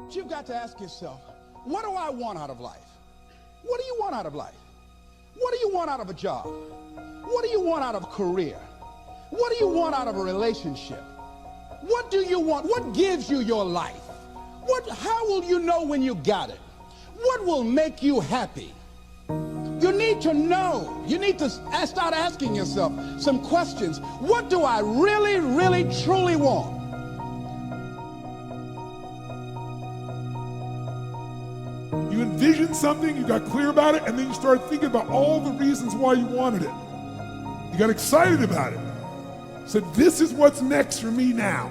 You've got to ask yourself, what do I want out of life? What do you want out of life? What do you want out of a job? What do you want out of a career? What do you want out of a relationship? What do you want? What gives you your life? How will you know when you got it? What will make you happy? You need to know. You need to start asking yourself some questions. What do I really, really, truly want? You envisioned something, you got clear about it, and then you started thinking about all the reasons why you wanted it. You got excited about it. Said, this is what's next for me now.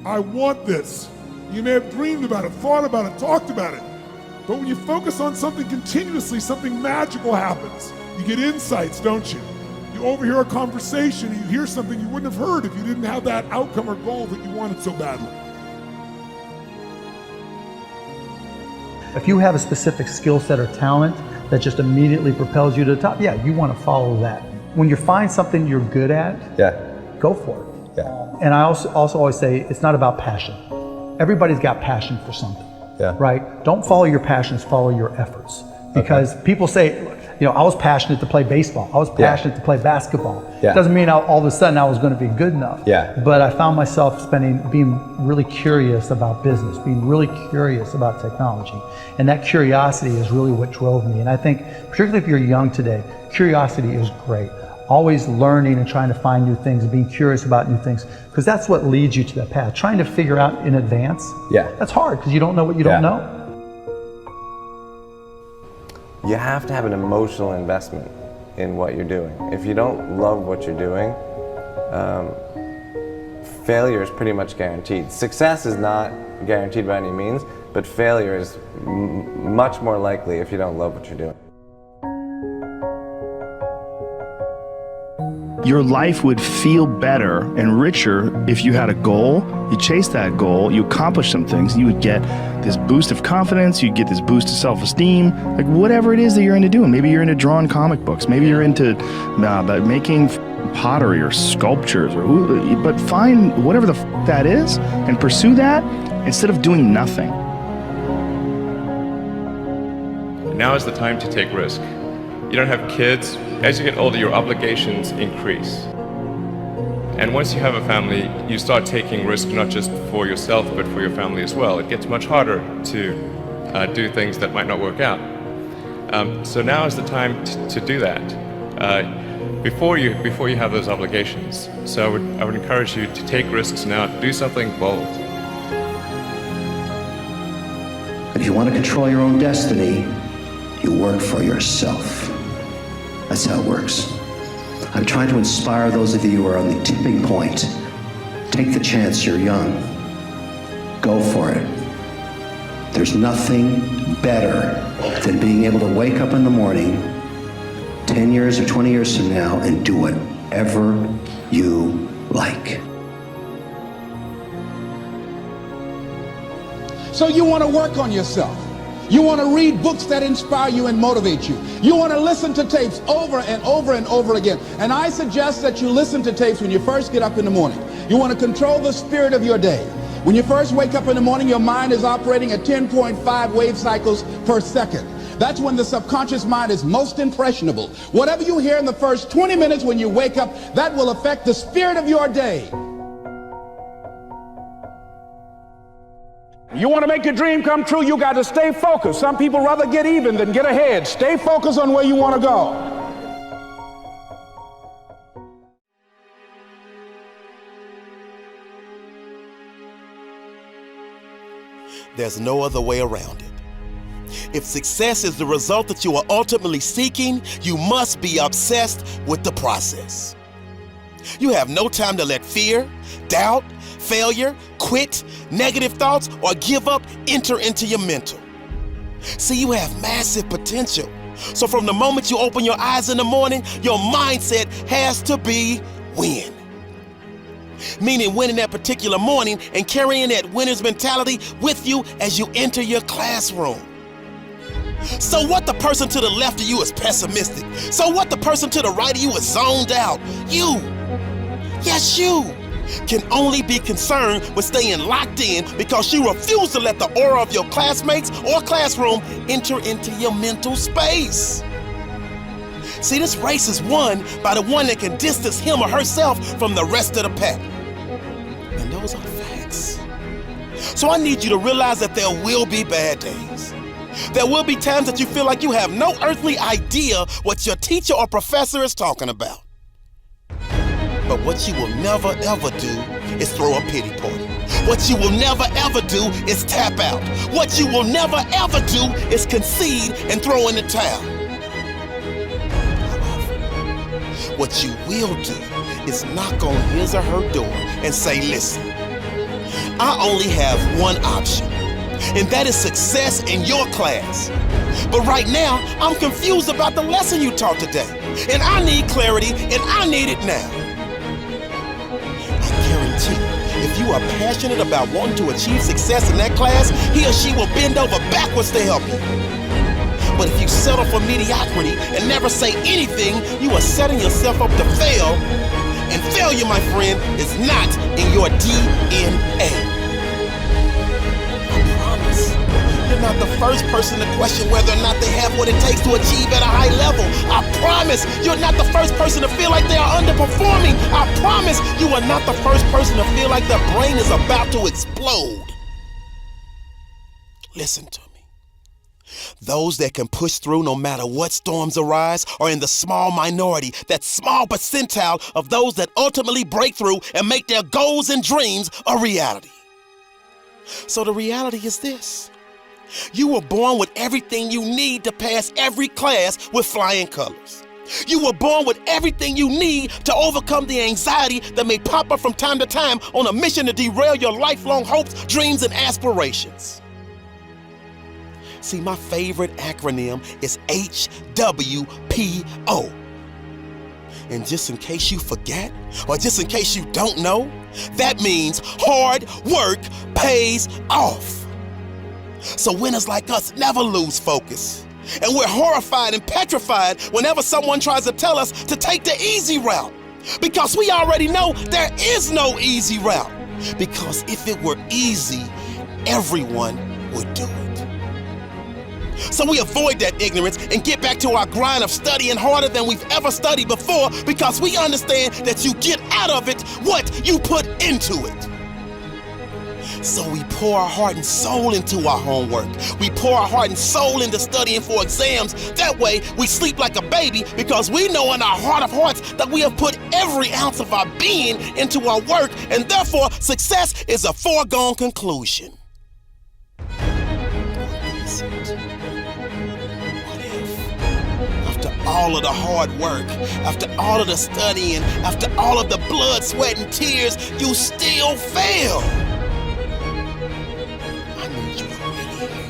I want this. You may have dreamed about it, thought about it, talked about it. But when you focus on something continuously, something magical happens. You get insights, don't you? You overhear a conversation, and you hear something you wouldn't have heard if you didn't have that outcome or goal that you wanted so badly. If you have a specific skill set or talent that just immediately propels you to the top, yeah, you want to follow that. When you find something you're good at, go for it. Yeah. And I also always say it's not about passion. Everybody's got passion for something, right? Don't follow your passions, follow your efforts. Because people say, you know, I was passionate to play baseball. I was passionate to play basketball. Doesn't mean all of a sudden I was going to be good enough. But I found myself being really curious about business, being really curious about technology. And that curiosity is really what drove me. And I think, particularly if you're young today, curiosity is great. Always learning and trying to find new things and being curious about new things, because that's what leads you to that path. Trying to figure out in advance, that's hard because you don't know what you don't know. You have to have an emotional investment in what you're doing. If you don't love what you're doing, failure is pretty much guaranteed. Success is not guaranteed by any means, but failure is much more likely if you don't love what you're doing. Your life would feel better and richer if you had a goal, you chased that goal, you accomplished some things, you would get this boost of confidence, you'd get this boost of self-esteem, like whatever it is that you're into doing. Maybe you're into drawing comic books, maybe you're into making pottery or sculptures, but find whatever the that is and pursue that instead of doing nothing. Now is the time to take risk. You don't have kids. As you get older, your obligations increase. And once you have a family, you start taking risk not just for yourself, but for your family as well. It gets much harder to do things that might not work out. So now is the time to do that before you have those obligations. So I would encourage you to take risks now, do something bold. If you want to control your own destiny, you work for yourself. That's how it works. I'm trying to inspire those of you who are on the tipping point. Take the chance, you're young. Go for it. There's nothing better than being able to wake up in the morning 10 years or 20 years from now and do whatever you like. So you want to work on yourself. You want to read books that inspire you and motivate you. You want to listen to tapes over and over and over again. And I suggest that you listen to tapes when you first get up in the morning. You want to control the spirit of your day. When you first wake up in the morning, your mind is operating at 10.5 wave cycles per second. That's when the subconscious mind is most impressionable. Whatever you hear in the first 20 minutes when you wake up, that will affect the spirit of your day. You want to make your dream come true, you got to stay focused. Some people rather get even than get ahead. Stay focused on where you want to go. There's no other way around it. If success is the result that you are ultimately seeking, you must be obsessed with the process. You have no time to let fear, doubt, failure, quit, negative thoughts, or give up enter into your mental. See, you have massive potential. So from the moment you open your eyes in the morning, your mindset has to be win. Meaning winning that particular morning and carrying that winner's mentality with you as you enter your classroom. So what the person to the left of you is pessimistic? So what the person to the right of you is zoned out? You. Yes, you. can only be concerned with staying locked in because you refuse to let the aura of your classmates or classroom enter into your mental space. See, this race is won by the one that can distance him or herself from the rest of the pack. And those are facts. So I need you to realize that there will be bad days. There will be times that you feel like you have no earthly idea what your teacher or professor is talking about. But what you will never ever do is throw a pity party. What you will never ever do is tap out. What you will never ever do is concede and throw in the towel. What you will do is knock on his or her door and say, listen, I only have one option, and that is success in your class. But right now, I'm confused about the lesson you taught today, and I need clarity, and I need it now. I guarantee, if you are passionate about wanting to achieve success in that class, he or she will bend over backwards to help you. But if you settle for mediocrity and never say anything, you are setting yourself up to fail. And failure, my friend, is not in your DNA. I promise. You're not the first person to question whether or not they have what it takes to achieve at a high level. I promise. You're not the first person to feel like they are underperforming. I promise. You are not the first person to feel like their brain is about to explode. Listen to me. Those that can push through no matter what storms arise are in the small minority, that small percentile of those that ultimately break through and make their goals and dreams a reality. So the reality is this. You were born with everything you need to pass every class with flying colors. You were born with everything you need to overcome the anxiety that may pop up from time to time on a mission to derail your lifelong hopes, dreams, and aspirations. See, my favorite acronym is HWPO. And just in case you forget, or just in case you don't know, that means hard work pays off. So winners like us never lose focus. And we're horrified and petrified whenever someone tries to tell us to take the easy route. Because we already know there is no easy route. Because if it were easy, everyone would do it. So we avoid that ignorance and get back to our grind of studying harder than we've ever studied before, because we understand that you get out of it what you put into it. So we pour our heart and soul into our homework. We pour our heart and soul into studying for exams. That way we sleep like a baby, because we know in our heart of hearts that we have put every ounce of our being into our work, and therefore success is a foregone conclusion. All of the hard work, after all of the studying, after all of the blood, sweat, and tears, you still fail. I need you to really hear me.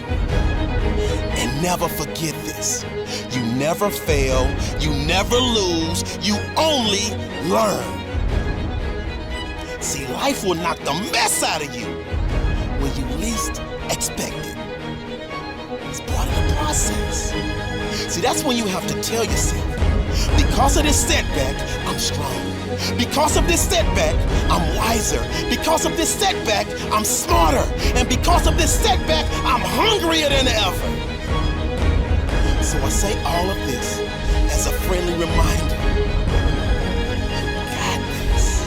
And never forget this. You never fail, you never lose, you only learn. See, life will knock the mess out of you when you least expect it. It's part of the process. See, that's when you have to tell yourself, because of this setback, I'm stronger. Because of this setback, I'm wiser. Because of this setback, I'm smarter. And because of this setback, I'm hungrier than ever. So I say all of this as a friendly reminder. You got this.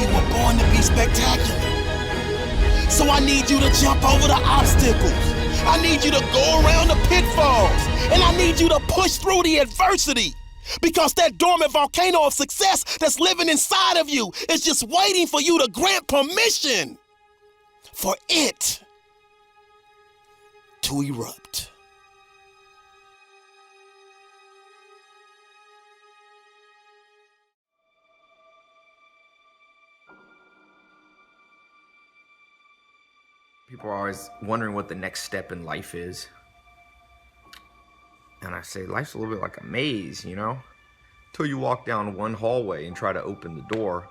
You were born to be spectacular. So I need you to jump over the obstacles. I need you to go around the pitfalls, and I need you to push through the adversity, because that dormant volcano of success that's living inside of you is just waiting for you to grant permission for it to erupt. People are always wondering what the next step in life is. And I say, life's a little bit like a maze, you know? Until you walk down one hallway and try to open the door,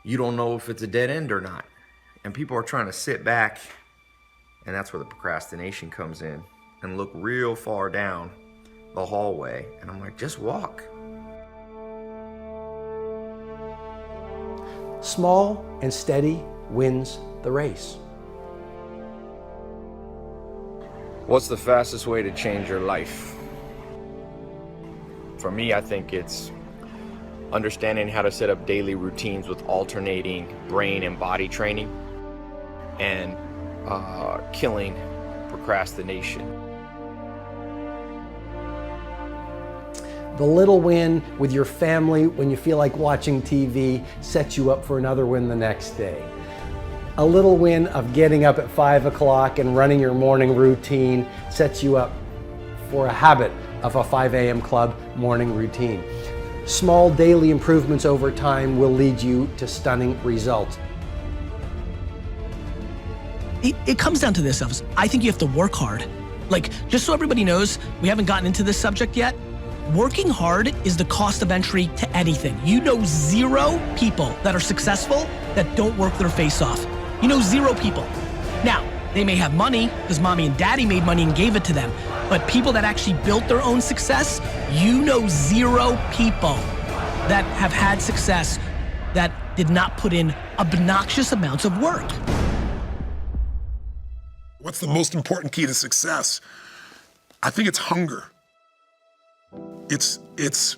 you don't know if it's a dead end or not. And people are trying to sit back, and that's where the procrastination comes in, and look real far down the hallway. And I'm like, just walk. Small and steady wins the race. What's the fastest way to change your life? For me, I think it's understanding how to set up daily routines with alternating brain and body training, and killing procrastination. The little win with your family when you feel like watching TV sets you up for another win the next day. A little win of getting up at 5 o'clock and running your morning routine sets you up for a habit of a 5 a.m. club morning routine. Small daily improvements over time will lead you to stunning results. It comes down to this, Elvis. I think you have to work hard. Like, just so everybody knows, we haven't gotten into this subject yet. Working hard is the cost of entry to anything. You know 0 people that are successful that don't work their face off. You know 0 people. Now, they may have money because mommy and daddy made money and gave it to them. But people that actually built their own success, you know 0 people that have had success that did not put in obnoxious amounts of work. What's the most important key to success? I think it's hunger. It's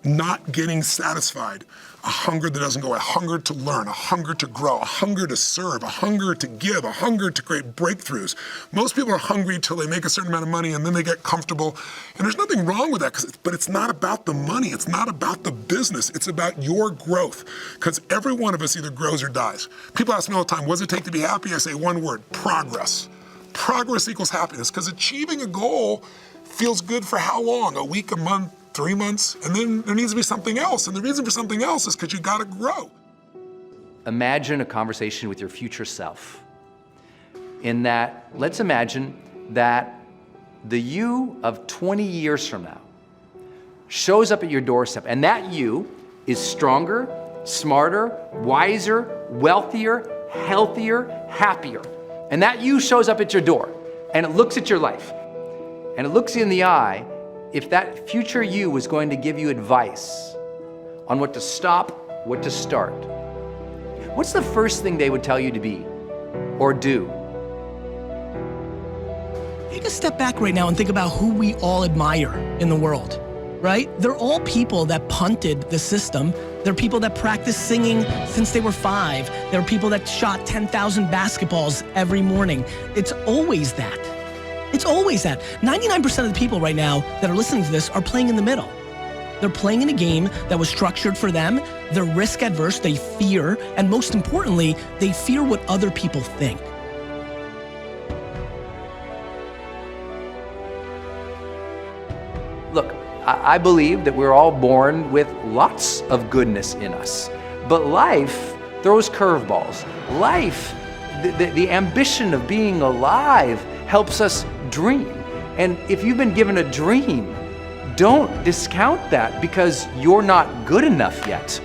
not getting satisfied. A hunger that doesn't go, a hunger to learn, a hunger to grow, a hunger to serve, a hunger to give, a hunger to create breakthroughs. Most people are hungry till they make a certain amount of money and then they get comfortable. And there's nothing wrong with that, but it's not about the money. It's not about the business. It's about your growth. Because every one of us either grows or dies. People ask me all the time, what does it take to be happy? I say one word, progress. Progress equals happiness, because achieving a goal feels good for how long? A week, a month, 3 months, and then there needs to be something else. And the reason for something else is because you gotta grow. Imagine a conversation with your future self. In that, let's imagine that the you of 20 years from now shows up at your doorstep, and that you is stronger, smarter, wiser, wealthier, healthier, happier. And that you shows up at your door, and it looks at your life, and it looks you in the eye. If that future you was going to give you advice on what to stop, what to start, what's the first thing they would tell you to be or do? Take a step back right now and think about who we all admire in the world, right? They're all people that punted the system. They're people that practiced singing since they were 5. There are people that shot 10,000 basketballs every morning. It's always that. It's always that. 99% of the people right now that are listening to this are playing in the middle. They're playing in a game that was structured for them. They're risk adverse, they fear, and most importantly, they fear what other people think. Look, I believe that we're all born with lots of goodness in us, but life throws curveballs. Life, the ambition of being alive helps us dream. And if you've been given a dream, don't discount that because you're not good enough yet.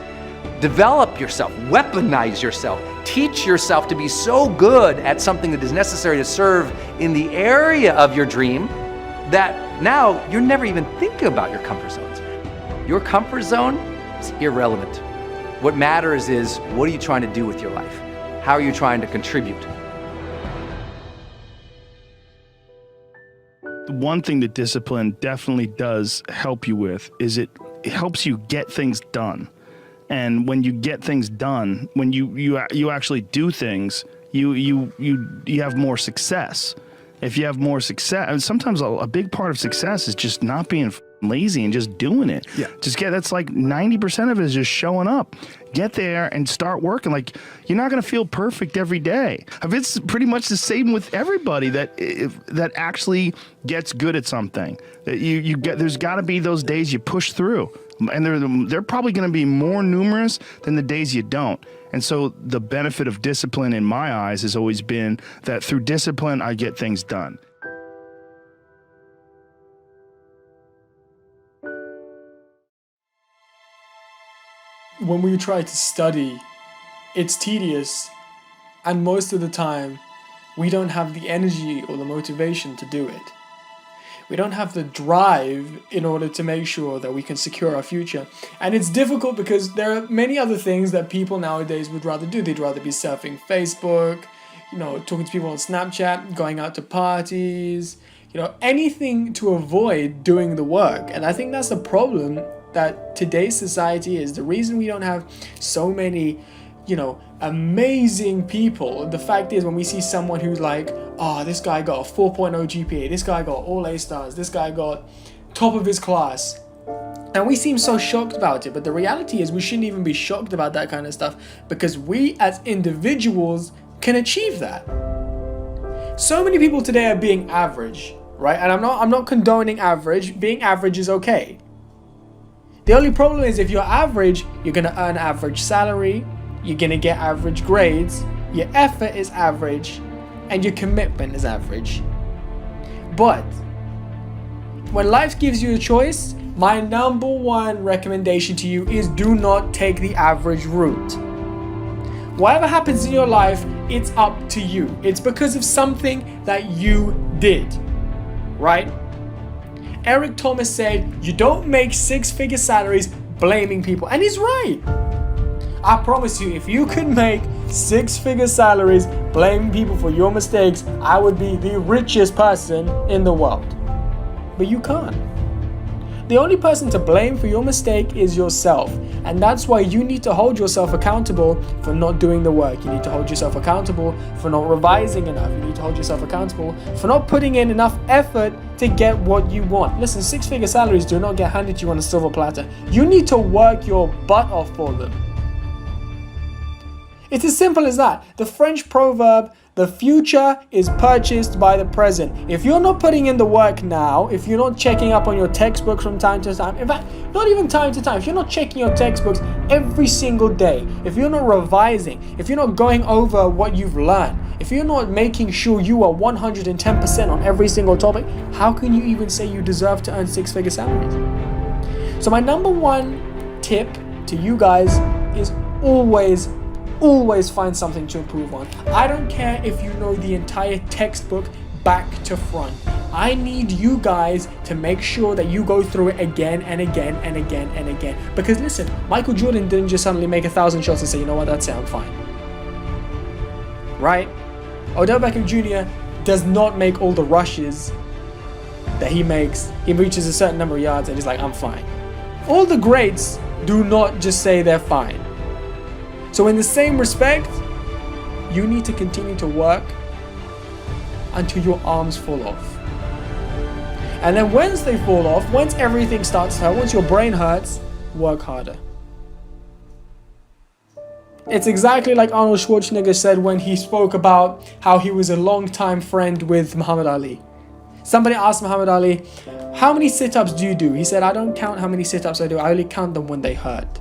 Develop yourself, weaponize yourself, teach yourself to be so good at something that is necessary to serve in the area of your dream that now you're never even thinking about your comfort zones. Your comfort zone is irrelevant. What matters is, what are you trying to do with your life? How are you trying to contribute? One thing that discipline definitely does help you with is it helps you get things done. And when you get things done, when you actually do things, you have more success. If you have more success, and sometimes a big part of success is just not being lazy and just doing it. Yeah. That's like 90% of it is just showing up. Get there and start working. Like, you're not going to feel perfect every day. It's pretty much the same with everybody that actually gets good at something. There's got to be those days you push through, and they're probably going to be more numerous than the days you don't. And so the benefit of discipline in my eyes has always been that through discipline, I get things done. When we try to study, it's tedious, and most of the time, we don't have the energy or the motivation to do it. We don't have the drive in order to make sure that we can secure our future. And it's difficult because there are many other things that people nowadays would rather do. They'd rather be surfing Facebook, talking to people on Snapchat, going out to parties, anything to avoid doing the work. And I think that's the problem that today's society is. The reason we don't have so many, amazing people. The fact is, when we see someone who's like, oh, this guy got a 4.0 GPA, this guy got all A stars, this guy got top of his class, and we seem so shocked about it. But the reality is we shouldn't even be shocked about that kind of stuff, because we as individuals can achieve that. So many people today are being average, right? And I'm not condoning average. Being average is okay. The only problem is if you're average, you're going to earn average salary, you're going to get average grades, your effort is average, and your commitment is average. But when life gives you a choice, my number one recommendation to you is do not take the average route. Whatever happens in your life, it's up to you. It's because of something that you did, right? Eric Thomas said, you don't make six-figure salaries blaming people. And he's right. I promise you, if you could make six-figure salaries blaming people for your mistakes, I would be the richest person in the world. But you can't. The only person to blame for your mistake is yourself. And that's why you need to hold yourself accountable for not doing the work. You need to hold yourself accountable for not revising enough. You need to hold yourself accountable for not putting in enough effort to get what you want. Listen, six-figure salaries do not get handed to you on a silver platter. You need to work your butt off for them. It's as simple as that. The French proverb, the future is purchased by the present. If you're not putting in the work now, if you're not checking up on your textbooks from time to time, in fact, not even time to time, if you're not checking your textbooks every single day, if you're not revising, if you're not going over what you've learned, if you're not making sure you are 110% on every single topic, how can you even say you deserve to earn six-figure salaries? So my number one tip to you guys is always find something to improve on. I don't care if you know the entire textbook back to front. I need you guys to make sure that you go through it again and again and again and again. Because listen, Michael Jordan didn't just suddenly make 1,000 shots and say, you know what, that's it, I'm fine. Right? Odell Beckham Jr. does not make all the rushes that he makes. He reaches a certain number of yards and he's like, I'm fine. All the greats do not just say they're fine. So in the same respect, you need to continue to work until your arms fall off. And then once they fall off, once everything starts to hurt, once your brain hurts, work harder. It's exactly like Arnold Schwarzenegger said when he spoke about how he was a long-time friend with Muhammad Ali. Somebody asked Muhammad Ali, how many sit-ups do you do? He said, I don't count how many sit-ups I do, I only count them when they hurt.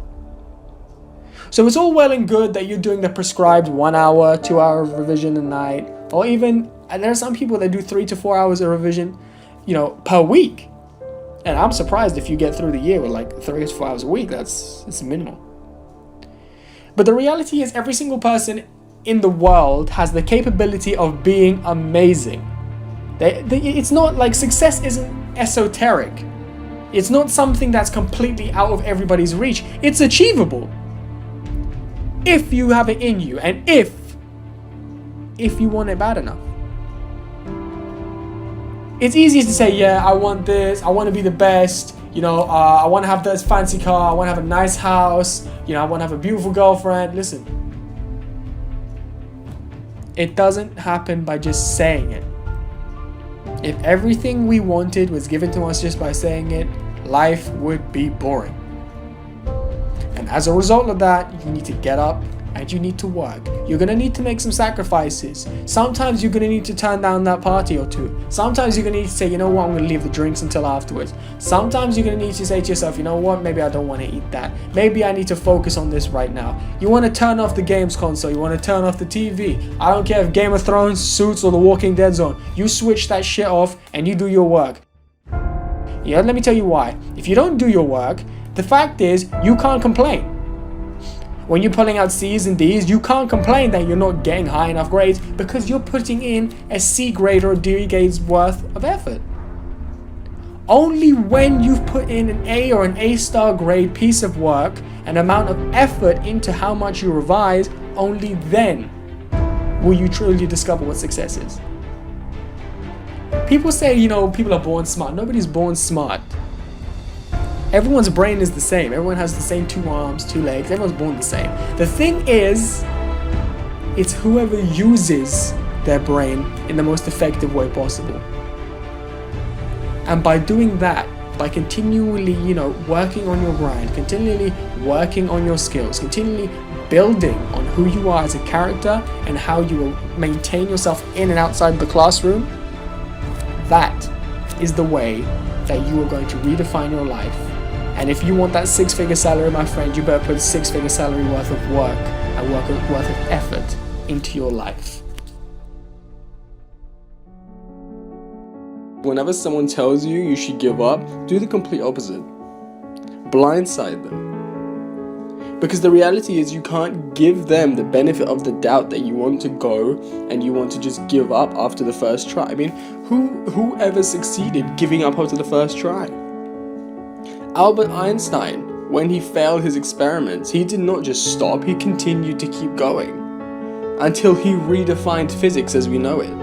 So it's all well and good that you're doing the prescribed 1 hour, 2 hour revision a night, or even, and there are some people that do 3 to 4 hours of revision, per week. And I'm surprised if you get through the year with like 3 to 4 hours a week. It's minimal. But the reality is every single person in the world has the capability of being amazing. It's not like success isn't esoteric. It's not something that's completely out of everybody's reach. It's achievable. If you have it in you, and if you want it bad enough. It's easy to say, yeah, I want this, I want to be the best, I want to have this fancy car, I want to have a nice house, I want to have a beautiful girlfriend. Listen, it doesn't happen by just saying it. If everything we wanted was given to us just by saying it, life would be boring. And as a result of that, you need to get up and you need to work. You're going to need to make some sacrifices. Sometimes you're going to need to turn down that party or two. Sometimes you're going to need to say, you know what, I'm going to leave the drinks until afterwards. Sometimes you're going to need to say to yourself, you know what, maybe I don't want to eat that. Maybe I need to focus on this right now. You want to turn off the games console. You want to turn off the TV. I don't care if Game of Thrones, Suits, or The Walking Dead Zone. You switch that shit off and you do your work. Yeah, let me tell you why. If you don't do your work, the fact is, you can't complain. When you're pulling out C's and D's, you can't complain that you're not getting high enough grades because you're putting in a C grade or a D grade's worth of effort. Only when you've put in an A or an A-star grade piece of work, an amount of effort into how much you revise, only then will you truly discover what success is. People say, you know, people are born smart. Nobody's born smart. Everyone's brain is the same. Everyone has the same 2 arms, 2 legs. Everyone's born the same. The thing is, it's whoever uses their brain in the most effective way possible. And by doing that, by continually, you know, working on your grind, continually working on your skills, continually building on who you are as a character and how you will maintain yourself in and outside the classroom, that is the way that you are going to redefine your life. And if you want that 6-figure salary, my friend, you better put a 6-figure salary worth of work and worth of effort into your life. Whenever someone tells you you should give up, do the complete opposite. Blindside them. Because the reality is you can't give them the benefit of the doubt that you want to go and you want to just give up after the first try. I mean, who ever succeeded giving up after the first try? Albert Einstein, when he failed his experiments, he did not just stop, he continued to keep going until he redefined physics as we know it.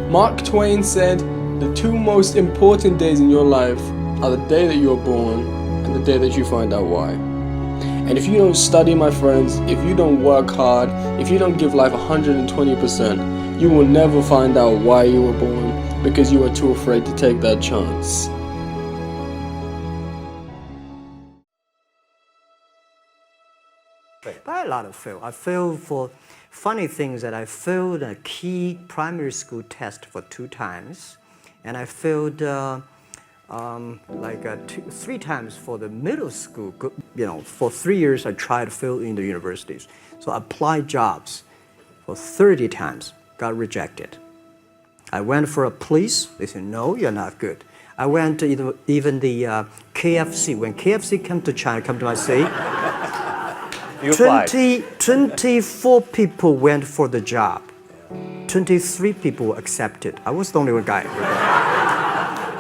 Mark Twain said, the 2 most important days in your life are the day that you are born and the day that you find out why. And if you don't study, my friends, if you don't work hard, if you don't give life 120%, you will never find out why you were born because you are too afraid to take that chance. By a lot of fail. I failed for funny things that I failed a key primary school test for 2 times, and I failed 3 times for the middle school. You know, for 3 years I tried to fill in the universities. So I applied jobs for 30 times, got rejected. I went for a police. They said, no, you're not good. I went to even the KFC. When KFC came to China, come to my city, 24 people went for the job. 23 people accepted. I was the only one guy.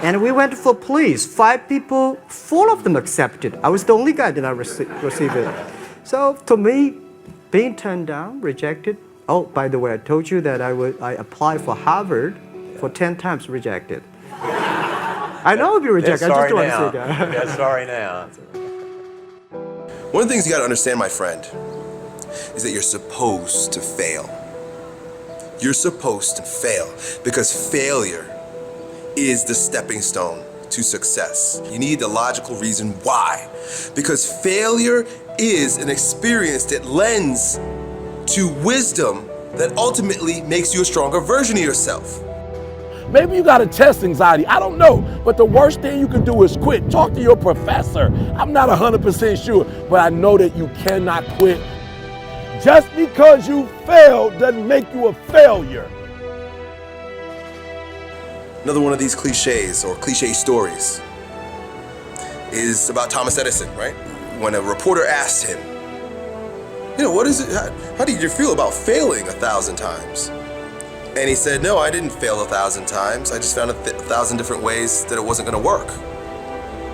And we went for police. 5 people, 4 of them accepted. I was the only guy that I received it. So to me, being turned down, rejected. Oh, by the way, I told you that I applied for Harvard for 10 times, rejected. I know I'll be rejected. I just don't want to say that. Yeah, sorry now. One of the things you got to understand, my friend, is that you're supposed to fail. You're supposed to fail because failure is the stepping stone to success. You need the logical reason why. Because failure is an experience that lends to wisdom that ultimately makes you a stronger version of yourself. Maybe you got a test anxiety, I don't know. But the worst thing you can do is quit. Talk to your professor. I'm not 100% sure, but I know that you cannot quit. Just because you failed doesn't make you a failure. Another one of these cliches or cliche stories is about Thomas Edison, right? When a reporter asked him, you know, what is it, how did you feel about failing 1,000 times? And he said, no, I didn't fail 1,000 times. I just found 1,000 different ways that it wasn't gonna work.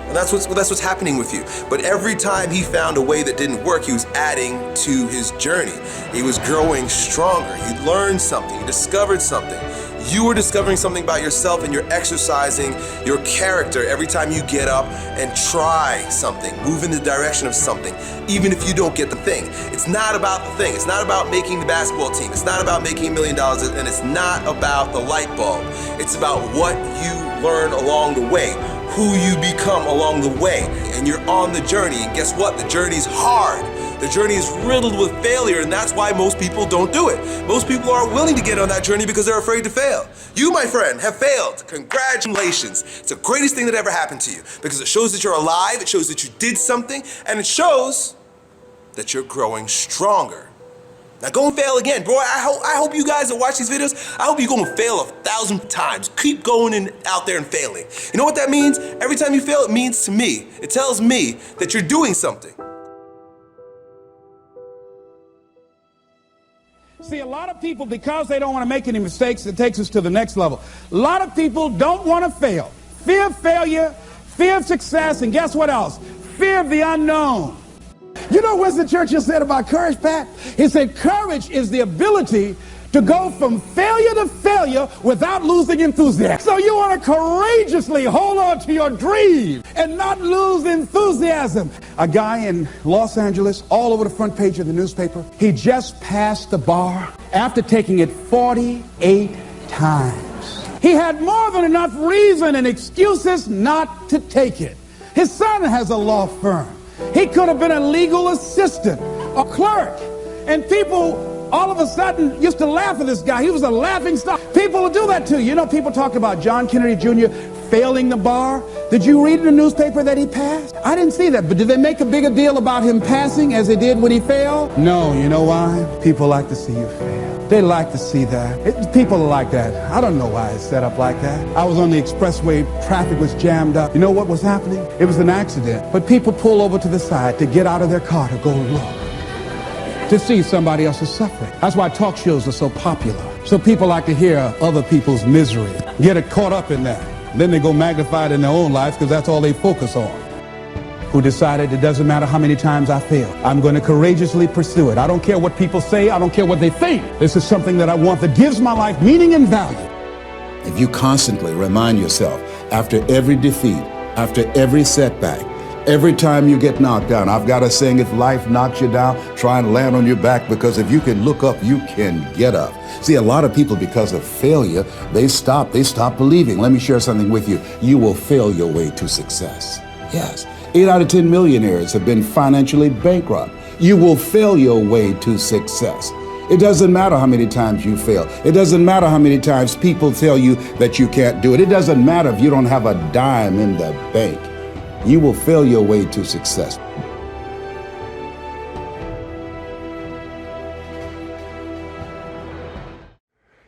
And that's what's happening with you. But every time he found a way that didn't work, he was adding to his journey. He was growing stronger. He learned something, he discovered something. You are discovering something about yourself and you're exercising your character every time you get up and try something, move in the direction of something, even if you don't get the thing. It's not about the thing. It's not about making the basketball team. It's not about making $1 million, and it's not about the light bulb. It's about what you learn along the way, who you become along the way, and you're on the journey. And guess what? The journey's hard. The journey is riddled with failure, and that's why most people don't do it. Most people aren't willing to get on that journey because they're afraid to fail. You, my friend, have failed. Congratulations. It's the greatest thing that ever happened to you because it shows that you're alive, it shows that you did something, and it shows that you're growing stronger. Now go and fail again. Bro, I hope you guys that watch these videos, I hope you go and fail 1,000 times. Keep going and out there and failing. You know what that means? Every time you fail, it means to me, it tells me that you're doing something. See, a lot of people, because they don't want to make any mistakes, it takes us to the next level. A lot of people don't want to fail. fear of failure, fear of success, and guess what else? Fear of the unknown. You know what Winston Churchill said about courage, Pat? He said, courage is the ability to go from failure to failure without losing enthusiasm. So you want to courageously hold on to your dream and not lose enthusiasm. A guy in Los Angeles, all over the front page of the newspaper, he just passed the bar after taking it 48 times. He had more than enough reason and excuses not to take it. His son has a law firm. He could have been a legal assistant, a clerk, and people all of a sudden used to laugh at this guy. He was a laughing stock. People will do that to you. You know, people talk about John Kennedy Jr. failing the bar. Did you read in the newspaper that he passed? I didn't see that, but did they make a bigger deal about him passing as they did when he failed? No, you know why? People like to see you fail. They like to see that. People are like that. I don't know why it's set up like that. I was on the expressway, traffic was jammed up. You know what was happening? It was an accident. But people pull over to the side to get out of their car to go look, to see somebody else's suffering. That's why talk shows are so popular. So people like to hear other people's misery, get it caught up in that. Then they go magnify it in their own lives because that's all they focus on. Who decided it doesn't matter how many times I fail. I'm going to courageously pursue it. I don't care what people say. I don't care what they think. This is something that I want that gives my life meaning and value. If you constantly remind yourself after every defeat, after every setback, every time you get knocked down, I've got a saying, if life knocks you down, try and land on your back, because if you can look up, you can get up. See, a lot of people, because of failure, they stop believing. Let me share something with you. You will fail your way to success. Yes. 8 out of 10 millionaires have been financially bankrupt. You will fail your way to success. It doesn't matter how many times you fail. It doesn't matter how many times people tell you that you can't do it. It doesn't matter if you don't have a dime in the bank. You will fail your way to success.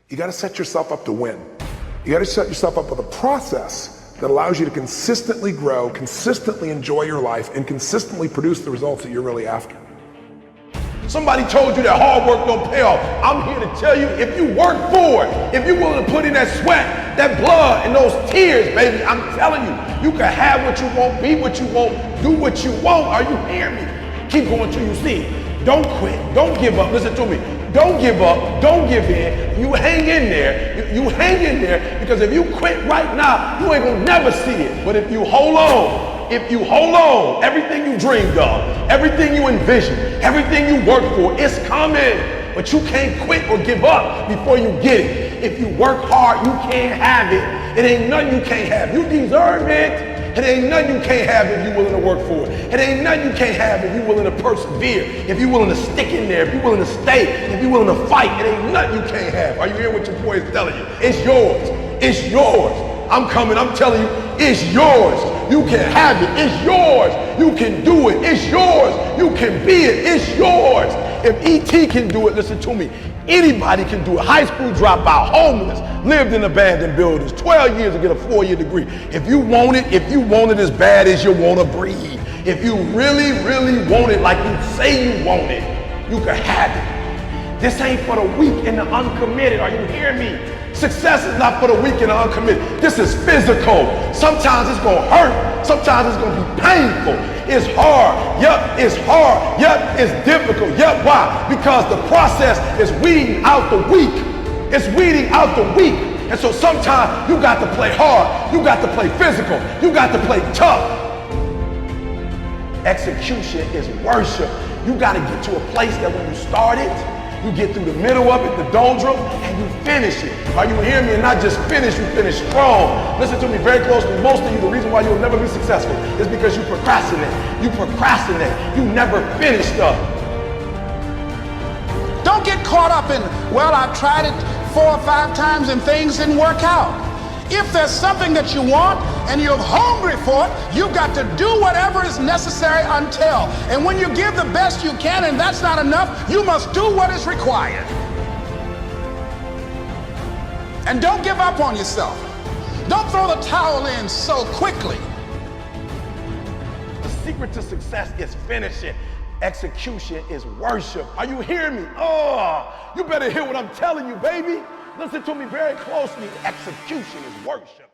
You got to set yourself up to win. You got to set yourself up with a process that allows you to consistently grow, consistently enjoy your life, and consistently produce the results that you're really after. Somebody told you that hard work don't pay off. I'm here to tell you, if you work for it, if you're willing to put in that sweat, that blood, and those tears, baby, I'm telling you, you can have what you want, be what you want, do what you want. Are you hearing me? Keep going till you see it. Don't quit. Don't give up. Listen to me. Don't give up. Don't give in. You hang in there. You hang in there, because if you quit right now, you ain't gonna never see it. But if you hold on, everything you dreamed of, everything you envisioned, everything you worked for, it's coming. But you can't quit or give up before you get it. If you work hard, you can't have it. It ain't nothing you can't have. You deserve it. It ain't nothing you can't have if you're willing to work for it. It ain't nothing you can't have if you're willing to persevere, if you're willing to stick in there, if you're willing to stay, if you're willing to fight. It ain't nothing you can't have. Are you hearing what your boy is telling you? It's yours. It's yours. I'm coming. I'm telling you, it's yours. You can have it. It's yours. You can do it. It's yours. You can be it. It's yours. If E.T. can do it, listen to me, anybody can do it. High school dropout, homeless, lived in abandoned buildings, 12 years to get a 4-year degree. If you want it as bad as you want to breathe, if you really, really want it like you say you want it, you can have it. This ain't for the weak and the uncommitted. Are you hearing me? Success is not for the weak and the uncommitted. This is physical. Sometimes it's going to hurt. Sometimes it's going to be painful. It's hard. Yep, it's hard. Yep, it's difficult. Yep, why? Because the process is weeding out the weak. It's weeding out the weak. And so sometimes you got to play hard. You got to play physical. You got to play tough. Execution is worship. You got to get to a place that when you start it, you get through the middle of it, the doldrum, and you finish it. Are you hearing me? And not just finish, you finish strong. Listen to me very closely. Most of you, the reason why you'll never be successful is because you procrastinate. You procrastinate. You never finish stuff. Don't get caught up in, well, I tried it 4 or 5 times and things didn't work out. If there's something that you want and you're hungry for it, you've got to do whatever is necessary until. And when you give the best you can and that's not enough, you must do what is required. And don't give up on yourself. Don't throw the towel in so quickly. The secret to success is finishing. Execution is worship. Are you hearing me? Oh, you better hear what I'm telling you, baby. Listen to me very closely. Execution is worship.